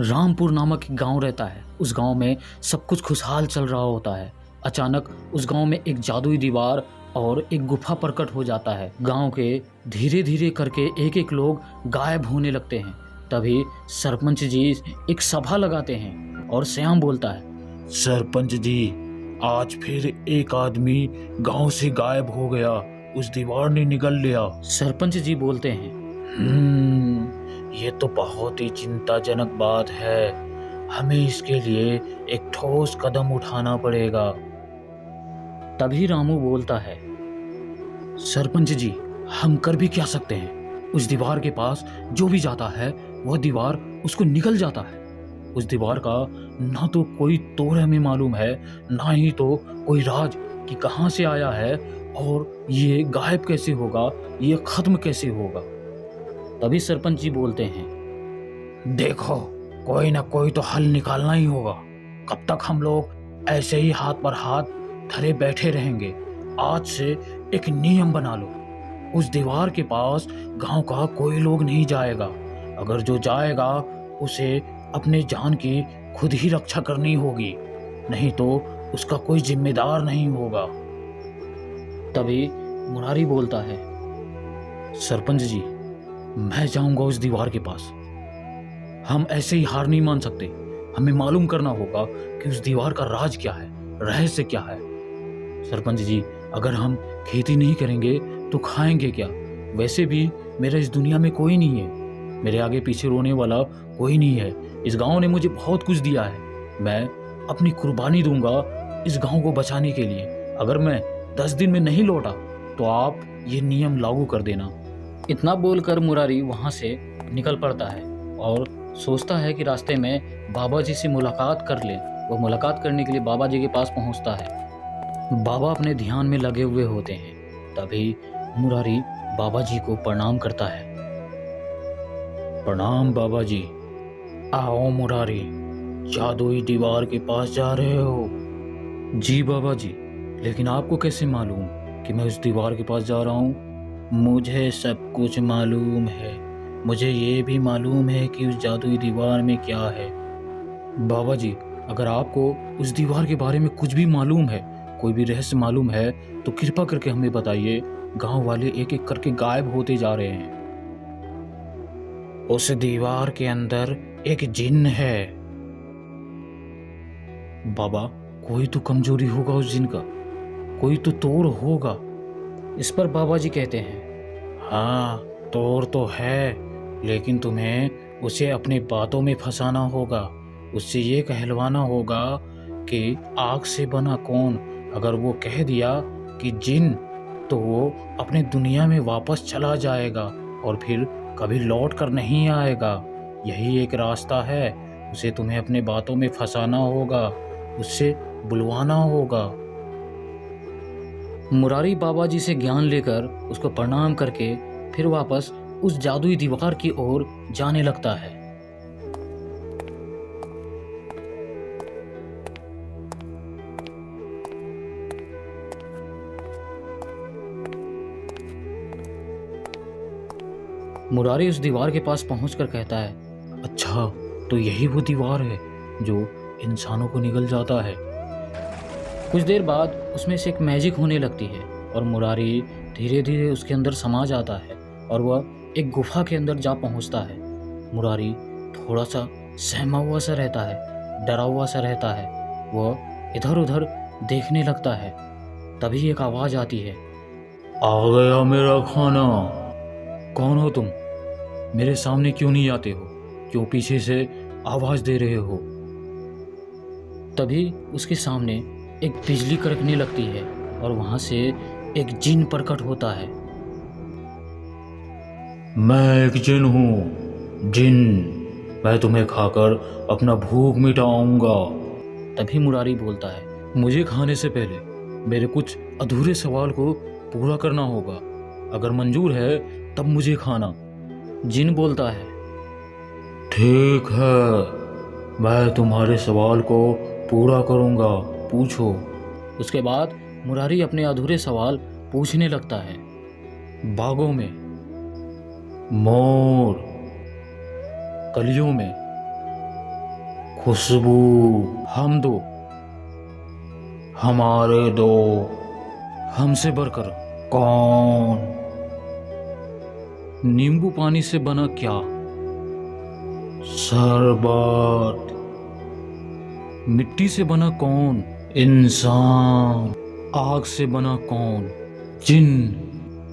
रामपुर नामक एक गांव रहता है। उस गांव में सब कुछ खुशहाल चल रहा होता है। अचानक उस गांव में एक जादुई दीवार और एक गुफा प्रकट हो जाता है। गांव के धीरे धीरे करके एक एक लोग गायब होने लगते हैं। तभी सरपंच जी एक सभा लगाते हैं और श्याम बोलता है, सरपंच जी, आज फिर एक आदमी गांव से गायब हो गया। उस दीवार ने निगल लिया। सरपंच जी बोलते हैं, ये तो बहुत ही चिंताजनक बात है। हमें इसके लिए एक ठोस कदम उठाना पड़ेगा। तभी रामू बोलता है, सरपंच जी, हम कर भी क्या सकते हैं। उस दीवार के पास जो भी जाता है वह दीवार उसको निगल जाता है। उस दीवार का ना तो कोई तोड़ हमें मालूम है, ना ही तो कोई राज कि कहाँ से आया है और ये गायब कैसे होगा, ये खत्म कैसे होगा। तभी सरपंच जी बोलते हैं, देखो, कोई ना कोई तो हल निकालना ही होगा। कब तक हम लोग ऐसे ही हाथ पर हाथ धरे बैठे रहेंगे। आज से एक नियम बना लो। उस दीवार के पास गांव का कोई लोग नहीं जाएगा। अगर जो जाएगा उसे अपने जान की खुद ही रक्षा करनी होगी, नहीं तो उसका कोई जिम्मेदार नहीं होगा। तभी मुरारी बोलता है, सरपंच जी, मैं जाऊंगा उस दीवार के पास। हम ऐसे ही हार नहीं मान सकते। हमें मालूम करना होगा कि उस दीवार का राज क्या है, रहस्य क्या है। सरपंच जी, अगर हम खेती नहीं करेंगे तो खाएंगे क्या। वैसे भी मेरा इस दुनिया में कोई नहीं है। मेरे आगे पीछे रोने वाला कोई नहीं है। इस गांव ने मुझे बहुत कुछ दिया है। मैं अपनी कुर्बानी दूंगा इस गांव को बचाने के लिए। अगर मैं 10 दिन में नहीं लौटा तो आप ये नियम लागू कर देना। इतना बोलकर मुरारी वहां से निकल पड़ता है और सोचता है कि रास्ते में बाबा जी से मुलाकात कर ले। वह मुलाकात करने के लिए बाबा जी के पास पहुंचता है। बाबा अपने ध्यान में लगे हुए होते हैं। तभी मुरारी बाबा जी को प्रणाम करता है। प्रणाम बाबा जी। आओ मुरारी, जादुई दीवार के पास जा रहे हो? जी बाबा जी, लेकिन आपको कैसे मालूम कि मैं उस दीवार के पास जा रहा हूँ? मुझे सब कुछ मालूम है। मुझे ये भी मालूम है कि उस जादुई दीवार में क्या है। बाबा जी, अगर आपको उस दीवार के बारे में कुछ भी मालूम है, कोई भी रहस्य मालूम है, तो कृपा करके हमें बताइए। गांव वाले एक एक करके गायब होते जा रहे हैं। उस दीवार के अंदर एक जिन है। बाबा, कोई तो कमजोरी होगा उस जिन का, कोई तो तोड़ होगा। इस पर बाबा जी कहते हैं, हाँ, तोड़ तो है, लेकिन तुम्हें उसे अपनी बातों में फंसाना होगा। उससे ये कहलवाना होगा कि आग से बना कौन। अगर वो कह दिया कि जिन, तो वो अपने दुनिया में वापस चला जाएगा और फिर कभी लौट कर नहीं आएगा। यही एक रास्ता है। उसे तुम्हें अपने बातों में फंसाना होगा, उससे बुलवाना होगा। मुरारी बाबा जी से ज्ञान लेकर उसको प्रणाम करके फिर वापस उस जादुई दीवार की ओर जाने लगता है। मुरारी उस दीवार के पास पहुंचकर कहता है, अच्छा, तो यही वो दीवार है जो इंसानों को निगल जाता है। कुछ देर बाद उसमें से एक मैजिक होने लगती है और मुरारी धीरे धीरे उसके अंदर समा जाता है और वह एक गुफा के अंदर जा पहुंचता है। मुरारी थोड़ा सा सहमा हुआ सा रहता है, डरा हुआ सा रहता है। वह इधर उधर देखने लगता है। तभी एक आवाज़ आती है, आ गया मेरा खाना। कौन हो तुम? मेरे सामने क्यों नहीं आते हो? क्यों पीछे से आवाज़ दे रहे हो? तभी उसके सामने एक बिजली कड़कने लगती है और वहां से एक जिन प्रकट होता है। मैं एक जिन हूँ, जिन। मैं तुम्हें खाकर अपना भूख मिटाऊंगा। तभी मुरारी बोलता है, मुझे खाने से पहले मेरे कुछ अधूरे सवाल को पूरा करना होगा। अगर मंजूर है तब मुझे खाना। जिन बोलता है, ठीक है, मैं तुम्हारे सवाल को पूरा करूंगा, पूछो। उसके बाद मुरारी अपने अधूरे सवाल पूछने लगता है। बागों में, मोर, कलियों में, खुशबू, हम दो, हमारे दो, हमसे बढ़कर, कौन, नींबू पानी से बना क्या, शरबत, मिट्टी से बना कौन, इंसान, आग से बना कौन। जिन।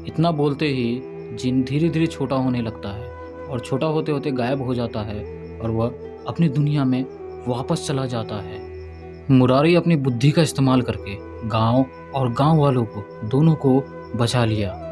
इतना बोलते ही जिन धीरे धीरे छोटा होने लगता है और छोटा होते होते गायब हो जाता है और वह अपनी दुनिया में वापस चला जाता है। मुरारी अपनी बुद्धि का इस्तेमाल करके गांव और गांव वालों को दोनों को बचा लिया।